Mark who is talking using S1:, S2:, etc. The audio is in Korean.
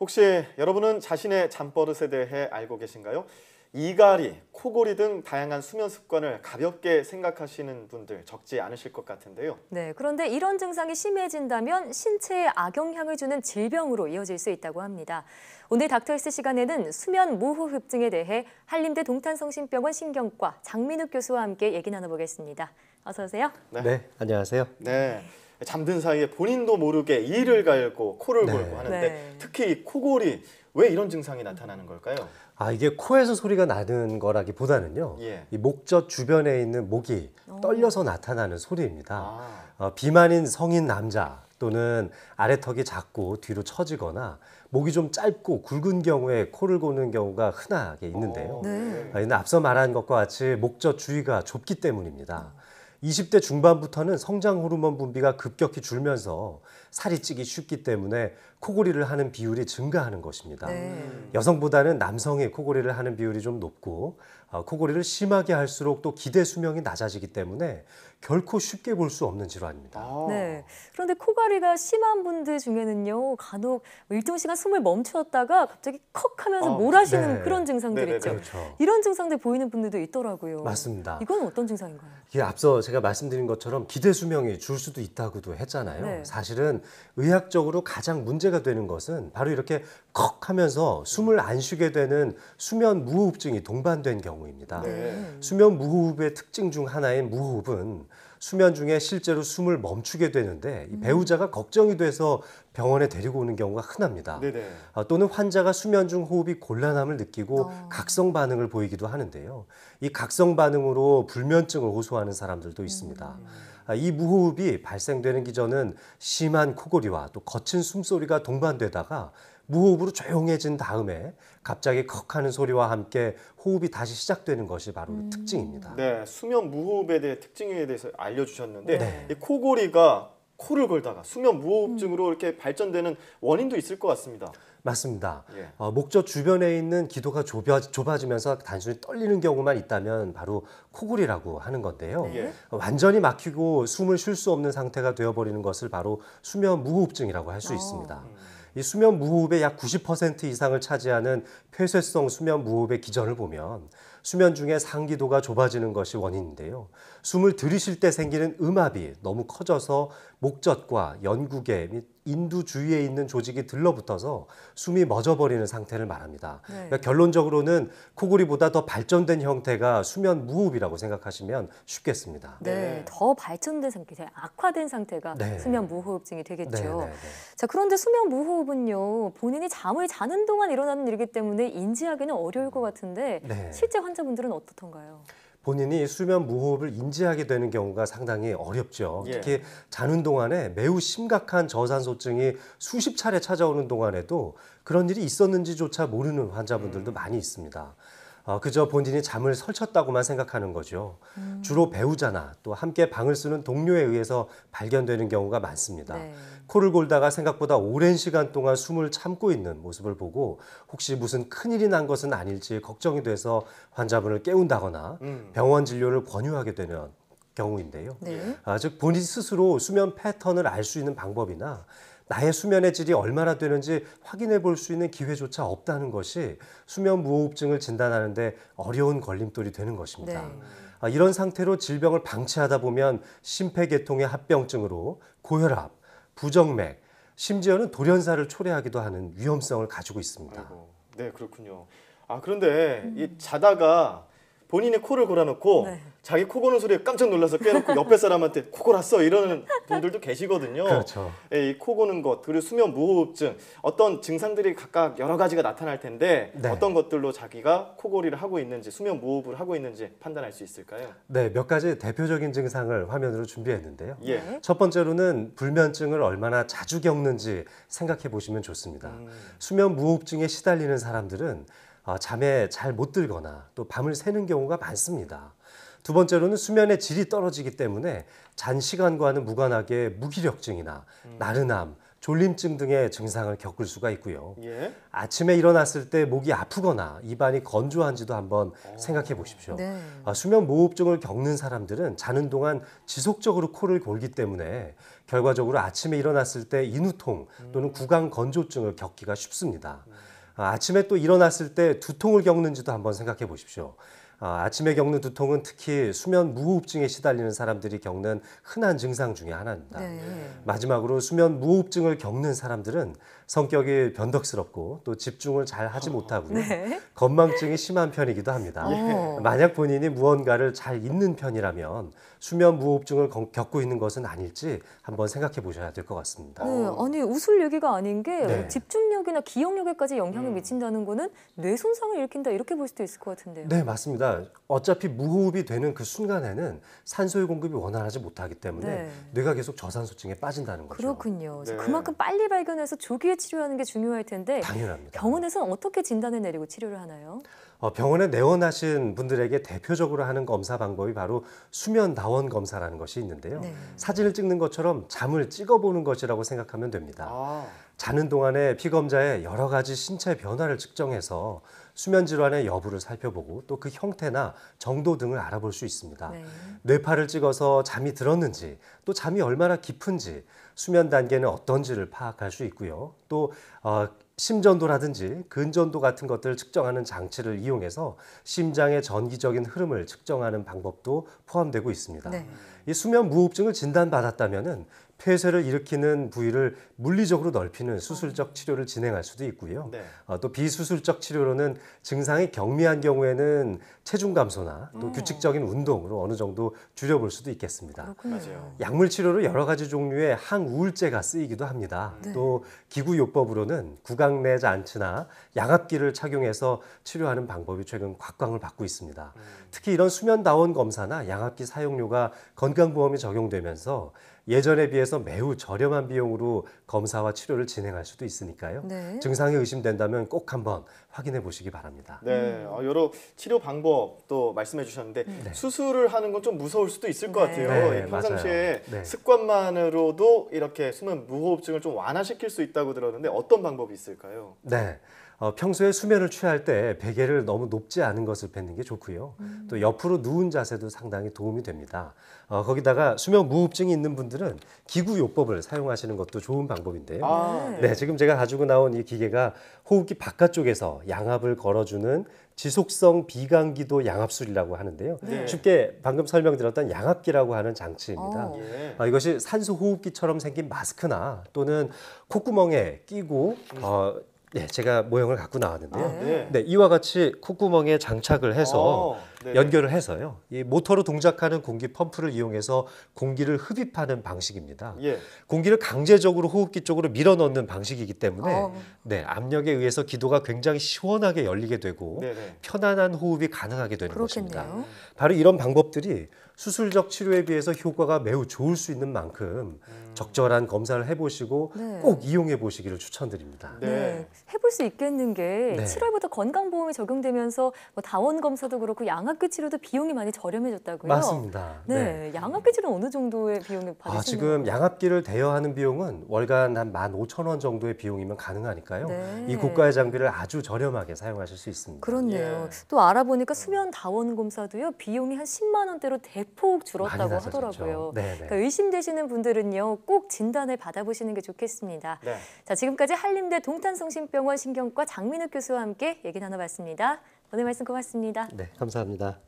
S1: 혹시 여러분은 자신의 잠버릇에 대해 알고 계신가요? 이갈이, 코골이 등 다양한 수면 습관을 가볍게 생각하시는 분들 적지 않으실 것 같은데요.
S2: 네, 그런데 이런 증상이 심해진다면 신체에 악영향을 주는 질병으로 이어질 수 있다고 합니다. 오늘 닥터헬스 시간에는 수면 무호흡증에 대해 한림대 동탄성심병원 신경과 장민욱 교수와 함께 얘기 나눠보겠습니다. 어서 오세요.
S3: 네, 안녕하세요.
S1: 네. 잠든 사이에 본인도 모르게 이를 갈고 코를
S3: 네.
S1: 골고 하는데
S2: 네.
S1: 특히 이 코골이 왜 이런 증상이 나타나는 걸까요?
S3: 이게 코에서 소리가 나는 거라기보다는요.
S1: 예.
S3: 이 목젖 주변에 있는 목이 떨려서 나타나는 소리입니다.
S1: 아,
S3: 비만인 성인 남자 또는 아래턱이 작고 뒤로 처지거나 목이 좀 짧고 굵은 경우에 코를 고는 경우가 흔하게 있는데요.
S2: 네.
S3: 근데 앞서 말한 것과 같이 목젖 주위가 좁기 때문입니다. 20대 중반부터는 성장 호르몬 분비가 급격히 줄면서 살이 찌기 쉽기 때문에 코골이를 하는 비율이 증가하는 것입니다.
S2: 네.
S3: 여성보다는 남성이 코골이를 하는 비율이 좀 높고 코골이를 심하게 할수록 또 기대 수명이 낮아지기 때문에 결코 쉽게 볼 수 없는 질환입니다.
S1: 아.
S2: 네. 그런데 코골이가 심한 분들 중에는요, 간혹 일정 시간 숨을 멈추었다가 갑자기 컥 하면서 몰아쉬는
S3: 네.
S2: 그런 증상들
S1: 네네네.
S2: 있죠.
S3: 그렇죠.
S2: 이런 증상들 보이는 분들도 있더라고요.
S3: 맞습니다.
S2: 이건 어떤 증상인가요?
S3: 이게 앞서 제가 말씀드린 것처럼 기대 수명이 줄 수도 있다고도 했잖아요.
S2: 네.
S3: 사실은 의학적으로 가장 문제가 되는 것은 바로 이렇게 컥 하면서 숨을 안 쉬게 되는 수면 무호흡증이 동반된 경우입니다.
S1: 네.
S3: 수면 무호흡의 특징 중 하나인 무호흡은 수면 중에 실제로 숨을 멈추게 되는데 이 배우자가 걱정이 돼서 병원에 데리고 오는 경우가 흔합니다.
S1: 네네.
S3: 또는 환자가 수면 중 호흡이 곤란함을 느끼고 각성 반응을 보이기도 하는데요. 이 각성 반응으로 불면증을 호소하는 사람들도 있습니다. 이 무호흡이 발생되는 기전은 심한 코골이와 또 거친 숨소리가 동반되다가 무호흡으로 조용해진 다음에 갑자기 컥 하는 소리와 함께 호흡이 다시 시작되는 것이 바로 특징입니다.
S1: 네, 수면 무호흡에 대해 특징에 대해서 알려주셨는데
S2: 네.
S1: 이 코골이가 코를 골다가 수면 무호흡증으로 이렇게 발전되는 원인도 있을 것 같습니다.
S3: 맞습니다.
S1: 예.
S3: 목젖 주변에 있는 기도가 좁아지면서 단순히 떨리는 경우만 있다면 바로 코골이라고 하는 건데요.
S1: 예.
S3: 완전히 막히고 숨을 쉴 수 없는 상태가 되어버리는 것을 바로 수면 무호흡증이라고 할 수 있습니다. 이 수면 무호흡의 약 90% 이상을 차지하는 폐쇄성 수면 무호흡의 기전을 보면 수면 중에 상기도가 좁아지는 것이 원인인데요. 숨을 들이쉴 때 생기는 음압이 너무 커져서 목젖과 연구개 및 인두 주위에 있는 조직이 들러붙어서 숨이 멎어버리는 상태를 말합니다.
S2: 네.
S3: 그러니까 결론적으로는 코골이보다 더 발전된 형태가 수면 무호흡이라고 생각하시면 쉽겠습니다.
S2: 네,
S1: 네.
S2: 더 발전된 상태, 악화된 상태가
S3: 네.
S2: 수면 무호흡증이 되겠죠.
S3: 네.
S2: 자, 그런데 수면 무호흡은요, 본인이 잠을 자는 동안 일어나는 일이기 때문에 인지하기는 어려울 것 같은데
S3: 네.
S2: 실제 환자분들은 어떻던가요?
S3: 본인이 수면 무호흡을 인지하게 되는 경우가 상당히 어렵죠.
S1: 예.
S3: 특히 자는 동안에 매우 심각한 저산소증이 수십 차례 찾아오는 동안에도 그런 일이 있었는지조차 모르는 환자분들도 많이 있습니다. 그저 본인이 잠을 설쳤다고만 생각하는 거죠. 주로 배우자나 또 함께 방을 쓰는 동료에 의해서 발견되는 경우가 많습니다.
S2: 네.
S3: 코를 골다가 생각보다 오랜 시간 동안 숨을 참고 있는 모습을 보고 혹시 무슨 큰일이 난 것은 아닐지 걱정이 돼서 환자분을 깨운다거나 병원 진료를 권유하게 되는 경우인데요.
S2: 네.
S3: 즉 본인 스스로 수면 패턴을 알 수 있는 방법이나 나의 수면의 질이 얼마나 되는지 확인해 볼 수 있는 기회조차 없다는 것이 수면 무호흡증을 진단하는 데 어려운 걸림돌이 되는 것입니다.
S2: 네.
S3: 이런 상태로 질병을 방치하다 보면 심폐계통의 합병증으로 고혈압, 부정맥, 심지어는 돌연사를 초래하기도 하는 위험성을 가지고 있습니다.
S1: 아이고, 네, 그렇군요. 그런데 이 자다가 본인이 코를 골아놓고
S2: 네.
S1: 자기 코 고는 소리에 깜짝 놀라서 깨놓고 옆에 사람한테 코 골았어 이러는 분들도 계시거든요.
S3: 그렇죠.
S1: 예, 이 코 고는 것 그리고 수면 무호흡증 어떤 증상들이 각각 여러 가지가 나타날 텐데
S3: 네.
S1: 어떤 것들로 자기가 코골이를 하고 있는지 수면 무호흡을 하고 있는지 판단할 수 있을까요?
S3: 네, 몇 가지 대표적인 증상을 화면으로 준비했는데요.
S1: 예.
S2: 네.
S3: 첫 번째로는 불면증을 얼마나 자주 겪는지 생각해 보시면 좋습니다. 수면 무호흡증에 시달리는 사람들은 잠에 잘 못 들거나 또 밤을 새는 경우가 많습니다. 두 번째로는 수면의 질이 떨어지기 때문에 잔 시간과는 무관하게 무기력증이나 나른함, 졸림증 등의 증상을 겪을 수가 있고요.
S1: 예.
S3: 아침에 일어났을 때 목이 아프거나 입안이 건조한지도 한번 생각해 보십시오.
S2: 네.
S3: 수면 무호흡증을 겪는 사람들은 자는 동안 지속적으로 코를 골기 때문에 결과적으로 아침에 일어났을 때 인후통 또는 구강 건조증을 겪기가 쉽습니다. 아침에 또 일어났을 때 두통을 겪는지도 한번 생각해 보십시오. 아침에 겪는 두통은 특히 수면 무호흡증에 시달리는 사람들이 겪는 흔한 증상 중에 하나입니다.
S2: 네.
S3: 마지막으로 수면 무호흡증을 겪는 사람들은 성격이 변덕스럽고 또 집중을 잘 하지 못하고요.
S2: 네.
S3: 건망증이 심한 편이기도 합니다. 만약 본인이 무언가를 잘 잊는 편이라면 수면 무호흡증을 겪고 있는 것은 아닐지 한번 생각해 보셔야 될 것 같습니다.
S2: 네, 아니 웃을 얘기가 아닌 게
S3: 네.
S2: 집중력이나 기억력에까지 영향을 미친다는 거는 뇌 손상을 일으킨다 이렇게 볼 수도 있을 것 같은데요.
S3: 네, 맞습니다. 어차피 무호흡이 되는 그 순간에는 산소의 공급이 원활하지 못하기 때문에
S2: 네.
S3: 뇌가 계속 저산소증에 빠진다는 거죠.
S2: 그렇군요.
S1: 네.
S2: 그만큼 빨리 발견해서 조기에 치료하는 게 중요할 텐데
S3: 당연합니다.
S2: 병원에서는 어떻게 진단을 내리고 치료를 하나요?
S3: 병원에 내원하신 분들에게 대표적으로 하는 검사 방법이 바로 수면 다원 검사라는 것이 있는데요.
S2: 네.
S3: 사진을 찍는 것처럼 잠을 찍어보는 것이라고 생각하면 됩니다.
S1: 아,
S3: 자는 동안에 피검자에 여러 가지 신체 변화를 측정해서 수면 질환의 여부를 살펴보고 또 그 형태나 정도 등을 알아볼 수 있습니다.
S2: 네.
S3: 뇌파를 찍어서 잠이 들었는지 또 잠이 얼마나 깊은지 수면 단계는 어떤지를 파악할 수 있고요. 또 심전도라든지 근전도 같은 것들을 측정하는 장치를 이용해서 심장의 전기적인 흐름을 측정하는 방법도 포함되고 있습니다.
S2: 네.
S3: 이 수면 무호흡증을 진단받았다면은 폐쇄를 일으키는 부위를 물리적으로 넓히는 수술적 치료를 진행할 수도 있고요.
S1: 네.
S3: 또 비수술적 치료로는 증상이 경미한 경우에는 체중 감소나 또 규칙적인 운동으로 어느 정도 줄여볼 수도 있겠습니다.
S2: 그렇군요.
S1: 맞아요.
S3: 약물 치료로 여러 가지 종류의 항우울제가 쓰이기도 합니다.
S2: 네.
S3: 또 기구요법으로는 구강 내 잔치나 양압기를 착용해서 치료하는 방법이 최근 곽광을 받고 있습니다. 특히 이런 수면다원 검사나 양압기 사용료가 건강보험에 적용되면서 예전에 비해서 매우 저렴한 비용으로 검사와 치료를 진행할 수도 있으니까요.
S2: 네.
S3: 증상이 의심된다면 꼭 한번 확인해 보시기 바랍니다.
S1: 네, 여러 치료 방법도 말씀해 주셨는데 수술을 하는 건 좀 무서울 수도 있을 것
S2: 네.
S1: 같아요.
S3: 네,
S1: 이 평상시에
S3: 맞아요. 네.
S1: 습관만으로도 이렇게 수면 무호흡증을 좀 완화시킬 수 있다고 들었는데 어떤 방법이 있을까요?
S3: 네. 평소에 수면을 취할 때 베개를 너무 높지 않은 것을 뱉는 게 좋고요. 또 옆으로 누운 자세도 상당히 도움이 됩니다. 거기다가 수면 무호흡증이 있는 분들은 기구요법을 사용하시는 것도 좋은 방법인데요.
S1: 아,
S3: 네, 지금 제가 가지고 나온 이 기계가 호흡기 바깥쪽에서 양압을 걸어주는 지속성 비강기도 양압술이라고 하는데요.
S1: 네.
S3: 쉽게 방금 설명드렸던 양압기라고 하는 장치입니다.
S1: 예.
S3: 이것이 산소 호흡기처럼 생긴 마스크나 또는 콧구멍에 끼고 네, 제가 모형을 갖고 나왔는데요.
S1: 네.
S3: 네, 이와 같이 콧구멍에 장착을 해서
S1: 네네.
S3: 연결을 해서요. 이 모터로 동작하는 공기 펌프를 이용해서 공기를 흡입하는 방식입니다.
S1: 예.
S3: 공기를 강제적으로 호흡기 쪽으로 밀어넣는 방식이기 때문에
S2: 어.
S3: 네, 압력에 의해서 기도가 굉장히 시원하게 열리게 되고
S1: 네네.
S3: 편안한 호흡이 가능하게 되는 것입니다.
S2: 그렇겠네요.
S3: 바로 이런 방법들이 수술적 치료에 비해서 효과가 매우 좋을 수 있는 만큼 적절한 검사를 해보시고
S2: 네.
S3: 꼭 이용해 보시기를 추천드립니다.
S1: 네.
S2: 해볼 수 있겠는 게
S3: 네.
S2: 7월부터 건강보험이 적용되면서 뭐 다원 검사도 그렇고 양압기 치료도 비용이 많이 저렴해졌다고요?
S3: 맞습니다.
S2: 네, 양압기 치료는 어느 정도의 비용을 받으시나요?
S3: 지금 양압기를 대여하는 비용은 월간 한 15,000원 정도의 비용이면 가능하니까요.
S2: 네.
S3: 이 고가의 장비를 아주 저렴하게 사용하실 수 있습니다.
S2: 그렇네요.
S1: 예.
S2: 또 알아보니까 수면 다원 검사도요 비용이 한 10만 원대로 대폭
S3: 많이
S2: 줄었다고
S3: 낮아졌죠.
S2: 하더라고요.
S3: 네네.
S2: 그러니까 의심되시는 분들은요 꼭 진단을 받아보시는 게 좋겠습니다.
S1: 네.
S2: 자, 지금까지 한림대 동탄성심병원 신경과 장민욱 교수와 함께 얘기 나눠봤습니다. 오늘 말씀 고맙습니다.
S3: 네, 감사합니다.